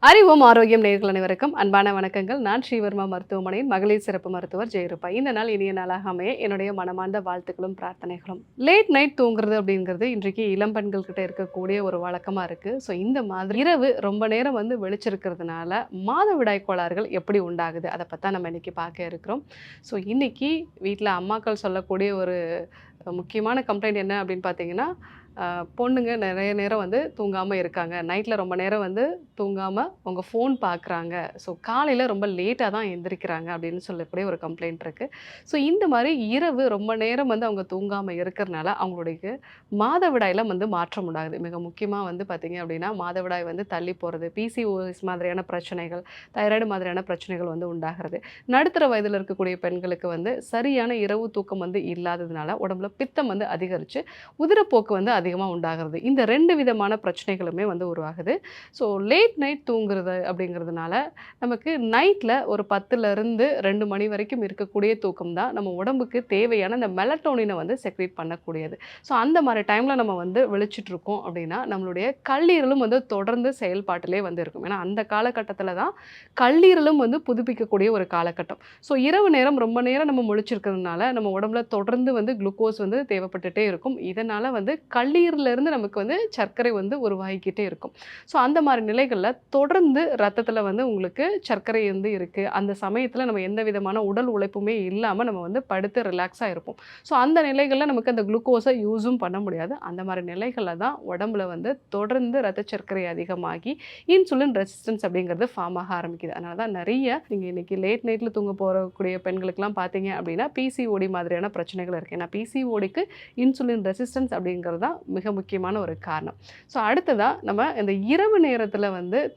அறிவோம் ஆரோக்கியம் நேயர்கள் அனைவருக்கும் அன்பான வணக்கங்கள். நான் ஸ்ரீவர்மா மருத்துவமனையின் மகளிர் சிறப்பு மருத்துவர் ஜெயரூபா. இந்த நாள் இனிய நாளாக அமைய என்னுடைய மனமார்ந்த வாழ்த்துக்களும் பிரார்த்தனைகளும். லேட் நைட் தூங்குறது அப்படிங்கிறது இன்றைக்கு இளம் பெண்கள் கிட்ட இருக்கக்கூடிய ஒரு வழக்கமா இருக்கு. ஸோ இந்த மாதிரி இரவு ரொம்ப நேரம் விழிச்சிருக்கிறதுனால மாதவிடாய் கோளாறுகள் எப்படி உண்டாகுது, அதை பற்றி நம்ம இன்னைக்கு பார்க்க இருக்கிறோம். ஸோ இன்னைக்கு வீட்டில் அம்மாக்கள் சொல்லக்கூடிய ஒரு முக்கியமான கம்ப்ளைண்ட் என்ன அப்படின்னு பார்த்தீங்கன்னா, பொண்ணுங்க நிறைய நேரம் தூங்காமல் இருக்காங்க, நைட்டில் ரொம்ப நேரம் தூங்காமல் அவங்க ஃபோன் பார்க்குறாங்க, ஸோ காலையில் ரொம்ப லேட்டாக தான் எந்திரிக்கிறாங்க அப்படின்னு சொல்லக்கூடிய ஒரு கம்ப்ளைண்ட் இருக்குது. ஸோ இந்த மாதிரி இரவு ரொம்ப நேரம் அவங்க தூங்காமல் இருக்கிறனால அவங்களுடைய மாதவிடாயில் மாற்றம் உண்டாகுது. மிக முக்கியமாக பார்த்தீங்க அப்படின்னா மாதவிடாய் தள்ளி போகிறது, பிசிஓஎஸ் மாதிரியான பிரச்சனைகள், தைராய்டு மாதிரியான பிரச்சனைகள் உண்டாகிறது. நடுத்தர வயதில் இருக்கக்கூடிய பெண்களுக்கு சரியான இரவு தூக்கம் இல்லாததுனால உடம்புல பித்தம் அதிகரித்து உதிரப்போக்கு அதிகமாக உண்டாகிறது. இந்த 2 விதமான பிரச்சனைகளுமே உருவாகுது. ஸோ லேட் நைட் தூங்குறது அப்படிங்கிறதுனால நமக்கு நைட்டில் ஒரு 10லேருந்து 2 மணி வரைக்கும் இருக்கக்கூடிய தூக்கம் தான் நம்ம உடம்புக்கு தேவையான இந்த மெலட்டோனினை செக்ரேட் பண்ணக்கூடியது. ஸோ அந்த மாதிரி டைமில் நம்ம விழிச்சிட்டு இருக்கோம் அப்படின்னா நம்மளுடைய கல்லீரலும் தொடர்ந்து செயல்பாட்டிலே இருக்கும். ஏன்னா அந்த காலகட்டத்தில் தான் கல்லீரலும் புதுப்பிக்கக்கூடிய ஒரு காலகட்டம். ஸோ இரவு நேரம் ரொம்ப நேரம் நம்ம முழிச்சிருக்கிறதுனால நம்ம உடம்புல தொடர்ந்து குளுக்கோஸ் தேவைப்பட்டுட்டே இருக்கும். இதனால் கல்லீரலிருந்து நமக்கு சர்க்கரை உருவாகிக்கிட்டே இருக்கும். ஸோ அந்த மாதிரி நிலைகளில் தொடர்ந்து ரத்தத்தில் உங்களுக்கு சர்க்கரை இருக்குது. அந்த சமயத்தில் நம்ம எந்த விதமான உடல் உழைப்புமே இல்லாமல் நம்ம படுத்து ரிலாக்ஸாக இருப்போம். ஸோ அந்த நிலைகளில் நமக்கு அந்த குளுக்கோஸை யூஸும் பண்ண முடியாது. அந்த மாதிரி நிலைகளில் தான் உடம்புல தொடர்ந்து ரத்த சர்க்கரை அதிகமாகி இன்சுலின் ரெசிஸ்டன்ஸ் அப்படிங்கிறது ஃபார்ம் ஆக ஆரம்பிக்குது. அதனால தான் நிறைய நீங்கள் இன்றைக்கி லேட் நைட்டில் தூங்க போகக்கூடிய பெண்களுக்கெல்லாம் பார்த்தீங்க அப்படின்னா பிசிஓடி மாதிரியான பிரச்சனைகள் இருக்குது. ஏன்னா பிசிஓடிக்கு இன்சுலின் ரெசிஸ்டன்ஸ் அப்படிங்கிறது தான் மிக முக்கியமான ஒரு காரணம். ஸோ அடுத்ததாக நம்ம இந்த இரவு நேரத்தில்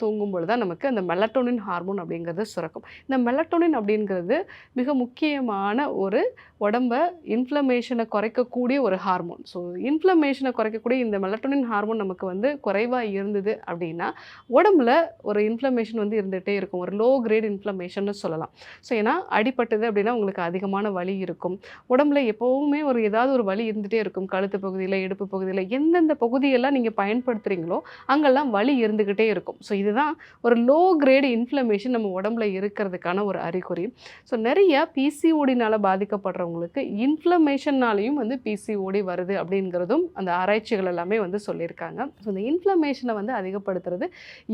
தூங்கும்பொழுது தான் நமக்கு அந்த மெலட்டோனின் ஹார்மோன் அப்படிங்கிறது சுரக்கும். இந்த மெலட்டோனின் அப்படிங்கிறது மிக முக்கியமான ஒரு உடம்பை இன்ஃப்ளமேஷனை குறைக்கக்கூடிய ஒரு ஹார்மோன். ஸோ இன்ஃப்ளமேஷனை குறைக்கக்கூடிய இந்த மெலட்டோனின் ஹார்மோன் நமக்கு குறைவாக இருந்தது அப்படின்னா உடம்புல ஒரு இன்ஃப்ளமேஷன் இருந்துகிட்டே இருக்கும். ஒரு லோ கிரேட் இன்ஃப்ளமேஷன் சொல்லலாம். ஸோ ஏன்னா அடிப்பட்டது அப்படின்னா உங்களுக்கு அதிகமான வலி இருக்கும். உடம்புல எப்போவுமே ஏதாவது ஒரு வலி இருந்துகிட்டே இருக்கும். கழுத்து பகுதியில், இடுப்பு பகுதியில், எந்தெந்த பகுதியெல்லாம் நீங்கள் பயன்படுத்துகிறீங்களோ அங்கெல்லாம் வலி இருந்துக்கிட்டே இருக்கும். ஸோ இதுதான் ஒரு லோ கிரேட் இன்ஃப்ளமேஷன் நம்ம உடம்புல இருக்கிறதுக்கான ஒரு அறிகுறி. ஸோ நிறைய பிசிஓடினால் பாதிக்கப்படுறவங்களுக்கு இன்ஃப்ளமேஷன்னாலையும் பிசிஓடி வருது அப்படிங்கிறதும் அந்த ஆராய்ச்சிகள் எல்லாமே சொல்லியிருக்காங்க. ஸோ இந்த இன்ஃப்ளமேஷனை அதிகப்படுத்துறது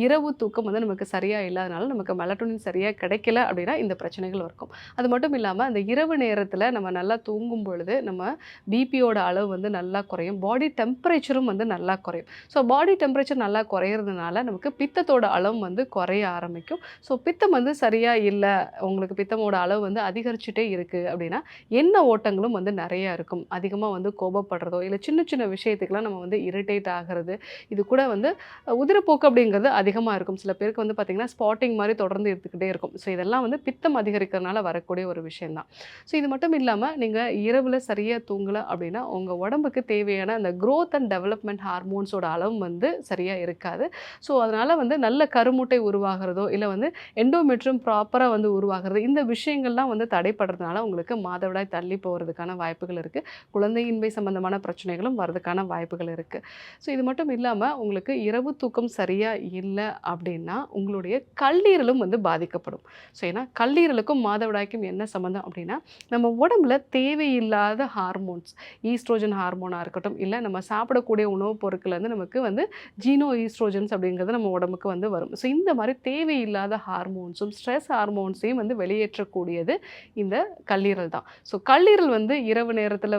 இரவு தூக்கம் நமக்கு சரியாக இல்லாதனால நமக்கு மெலட்டோனின் சரியாக கிடைக்கல அப்படின்னா இந்த பிரச்சனைகள் இருக்கும். அது மட்டும் இல்லாமல் அந்த இரவு நேரத்தில் நம்ம நல்லா தூங்கும் பொழுது நம்ம பிபியோட அளவு நல்லா குறையும், பாடி டெம்பரேச்சரும் நல்லா குறையும். ஸோ பாடி டெம்பரேச்சர் நல்லா குறையிறதுனால நமக்கு பித்தத்தோட அளவு குறைய ஆரம்பிக்கும். ஸோ பித்தம் சரியாக இல்லை, உங்களுக்கு பித்தமோட அளவு அதிகரிச்சுட்டே இருக்குது அப்படின்னா எண்ணெய் ஓட்டங்களும் நிறையா இருக்கும். அதிகமாக கோபப்படுறதோ இல்லை சின்ன சின்ன விஷயத்துக்கெலாம் நம்ம இரிட்டேட் ஆகிறது, இது கூட உதிரப்போக்கு அப்படிங்கிறது அதிகமாக இருக்கும். சில பேருக்கு பார்த்திங்கன்னா ஸ்பாட்டிங் மாதிரி தொடர்ந்து எடுத்துக்கிட்டே இருக்கும். ஸோ இதெல்லாம் பித்தம் அதிகரிக்கிறதுனால வரக்கூடிய ஒரு விஷயந்தான். ஸோ இது மட்டும் இல்லாமல் நீங்கள் இரவில் சரியாக தூங்கலை அப்படின்னா உங்கள் உடம்புக்கு தேவையான அந்த க்ரோத் அண்ட் டெவலப்மெண்ட் ஹார்மோன்ஸோட அளவு சரியாக இருக்காது. ஸோ அதனால் நல்ல கருமுட்டை உருவாகிறதோ இல்லை எண்டோமெட்ரியம் ப்ராப்பராக உருவாகிறது, இந்த விஷயங்கள்லாம் தடைப்படுறதுனால உங்களுக்கு மாதவிடாய் தள்ளி போகிறதுக்கான வாய்ப்புகள் இருக்குது. குழந்தையின்மை சம்பந்தமான பிரச்சனைகளும் வரதுக்கான வாய்ப்புகள் இருக்குது. ஸோ இது மட்டும் இல்லாமல் உங்களுக்கு இரவு தூக்கம் சரியாக இல்லை அப்படின்னா உங்களுடைய கல்லீரலும் பாதிக்கப்படும். ஸோ ஏன்னா கல்லீரலுக்கும் மாதவிடாய்க்கும் என்ன சம்மந்தம் அப்படின்னா நம்ம உடம்புல தேவையில்லாத ஹார்மோன்ஸ், ஈஸ்ட்ரோஜன் ஹார்மோனாக இருக்கட்டும் இல்லை நம்ம சாப்பிடக்கூடிய உணவுப் பொருட்கள்லேருந்து நமக்கு ஜீனோ ஈஸ்ட்ரோஜன்ஸ் அப்படிங்கிறது நம்ம உடம்புக்கு வரும். ஸோ இந்த மாதிரி தேவையில்லாத ஹார்மோன்ஸும் ஸ்ட்ரெஸ் ஹார்மோன்ஸையும் வெளியேற்றக்கூடியது இந்த கல்லீரல் தான். ஸோ கல்லீரல் இரவு நேரத்தில்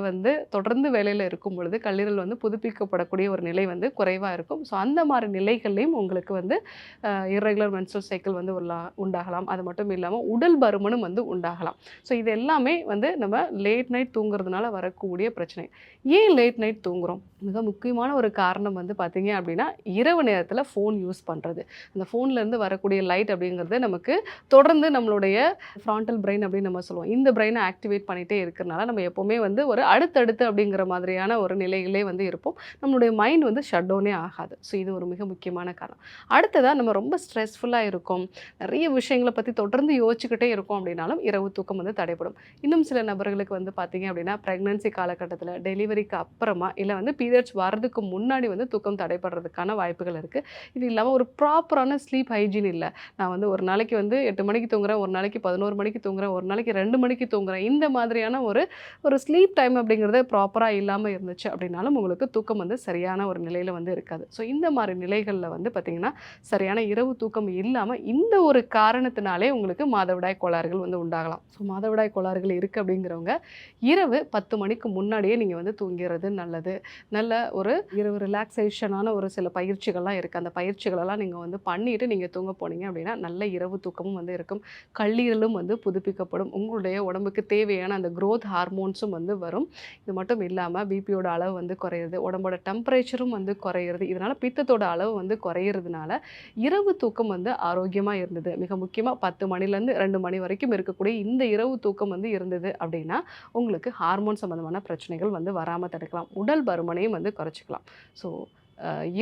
தொடர்ந்து வேலையில் இருக்கும் பொழுது கல்லீரல் புதுப்பிக்கப்படக்கூடிய ஒரு நிலை குறைவாக இருக்கும். ஸோ அந்த மாதிரி நிலைகள்லையும் உங்களுக்கு இர்ரெகுலர் மென்ஸ்ட்ரல் சைக்கிள் உண்டாகலாம். அது மட்டும் இல்லாமல் உடல் பருமனும் உண்டாகலாம். ஸோ இது எல்லாமே நம்ம லேட் நைட் தூங்குறதுனால வரக்கூடிய பிரச்சனை. ஏன் லேட் நைட் தூங்குறோம்? மிக முக்கியமான ஒரு காரணம் பார்த்தீங்க அப்படின்னா இரவு நேரத்தில் ஃபோன் யூஸ் பண்ணுறது. அந்த ஃபோன்லேருந்து வரக்கூடிய லைட் அப்படிங்கிறது நமக்கு தொடர்ந்து நம்மளுடைய ஃப்ராண்டல் பிரெயின் அப்படின்னு நம்ம சொல்லுவோம், இந்த பிரெயினை ஆக்டிவேட் பண்ணிகிட்டே இருக்கிறனால நம்ம எப்போவுமே ஒரு அடுத்தடுத்து அப்படிங்கிற மாதிரியான ஒரு நிலையிலே இருப்போம். நம்மளுடைய மைண்ட் ஷட் டவுனே ஆகாது. ஸோ இது ஒரு மிக முக்கியமான காரணம். அடுத்ததாக நம்ம ரொம்ப ஸ்ட்ரெஸ்ஃபுல்லாக இருக்கும், நிறைய விஷயங்களை பற்றி தொடர்ந்து யோசிச்சுக்கிட்டே இருக்கோம் அப்படின்னாலும் இரவு தூக்கம் தடைப்படும். இன்னும் சில நபர்களுக்கு பார்த்தீங்க அப்படின்னா ப்ரெக்னன்சி காலகட்டத்தில், டெலிவரிக்கு அப்புறமா இல்லை பீரியட்ஸ் வர்றதுக்கு முன்னாடி வந்து தூக்கம் தடைப்படுறதுக்கான வாய்ப்புகள் இருக்குது. இது இல்லாமல் ஒரு ப்ராப்பரான ஸ்லீப் ஹைஜீன் இல்லை. நான் வந்து ஒரு நாளைக்கு வந்து 8 மணிக்கு தூங்குறேன், ஒரு நாளைக்கு 11 மணிக்கு தூங்குறேன், ஒரு நாளைக்கு 2 மணிக்கு தூங்குறேன். இந்த மாதிரியான ஒரு ஒரு ஸ்லீப் டைம் அப்படிங்கிறது ப்ராப்பராக இல்லாமல் இருந்துச்சு அப்படின்னாலும் உங்களுக்கு தூக்கம் வந்து சரியான ஒரு நிலையில் வந்து இருக்காது. ஸோ இந்த மாதிரி நிலைகளில் வந்து பார்த்திங்கன்னா சரியான இரவு தூக்கம் இல்லாமல் இந்த ஒரு காரணத்தினாலே உங்களுக்கு மாதவிடாய் கோளாறுகள் வந்து உண்டாகலாம். ஸோ மாதவிடாய் கோளாறுகள் இருக்குது அப்படிங்கிறவங்க இரவு 10 மணிக்கு முன்னாடியே நீங்கள் வந்து தூங்கிறது நல்லது. நல்ல ஒரு இரவு ரிலாக்ஸேஷனான ஒரு சில பயிற்சிகள்லாம் இருக்குது. அந்த பயிற்சிகளெல்லாம் நீங்கள் வந்து பண்ணிவிட்டு நீங்கள் தூங்க போனீங்க அப்படின்னா நல்ல இரவு தூக்கமும் வந்து இருக்கும். கல்லீரலும் வந்து புதுப்பிக்கப்படும். உங்களுடைய உடம்புக்கு தேவையான அந்த க்ரோத் ஹார்மோன்ஸும் வந்து வரும். இது மட்டும் இல்லாமல் பிபியோட அளவு வந்து குறையிறது, உடம்போட டெம்பரேச்சரும் வந்து குறையிறது. இதனால் பித்தத்தோட அளவு வந்து குறையிறதுனால இரவு தூக்கம் வந்து ஆரோக்கியமாக இருந்தது. மிக முக்கியமாக 10 மணிலேருந்து 2 மணி வரைக்கும் இருக்கக்கூடிய இந்த இரவு தூக்கம் வந்து இருந்தது அப்படின்னா உங்களுக்கு ஹார்மோன் சம்மந்தமான பிரச்சனைகள் வந்து வராமல் தடுக்கலாம். உடல் பருமனையும் வந்து குறைச்சிக்கலாம். ஸோ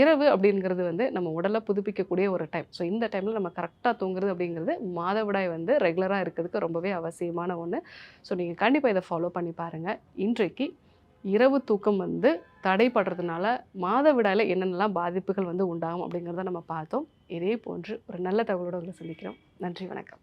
இரவு அப்படிங்கிறது வந்து நம்ம உடலை புதுப்பிக்கக்கூடிய ஒரு டைம். ஸோ இந்த டைமில் நம்ம கரெக்டாக தூங்குறது அப்படிங்கிறது மாதவிடாய் வந்து ரெகுலராக இருக்கிறதுக்கு ரொம்பவே அவசியமான ஒன்று. ஸோ நீங்கள் கண்டிப்பாக இதை ஃபாலோ பண்ணி பாருங்கள். இன்றைக்கு இரவு தூக்கம் வந்து தடைப்படுறதுனால மாதவிடாயில் என்னென்னலாம் பாதிப்புகள் வந்து உண்டாகும் அப்படிங்கிறத நம்ம பார்த்தோம். இதே போன்று ஒரு நல்ல தகவலோடு உங்களை சந்திக்கிறோம். நன்றி, வணக்கம்.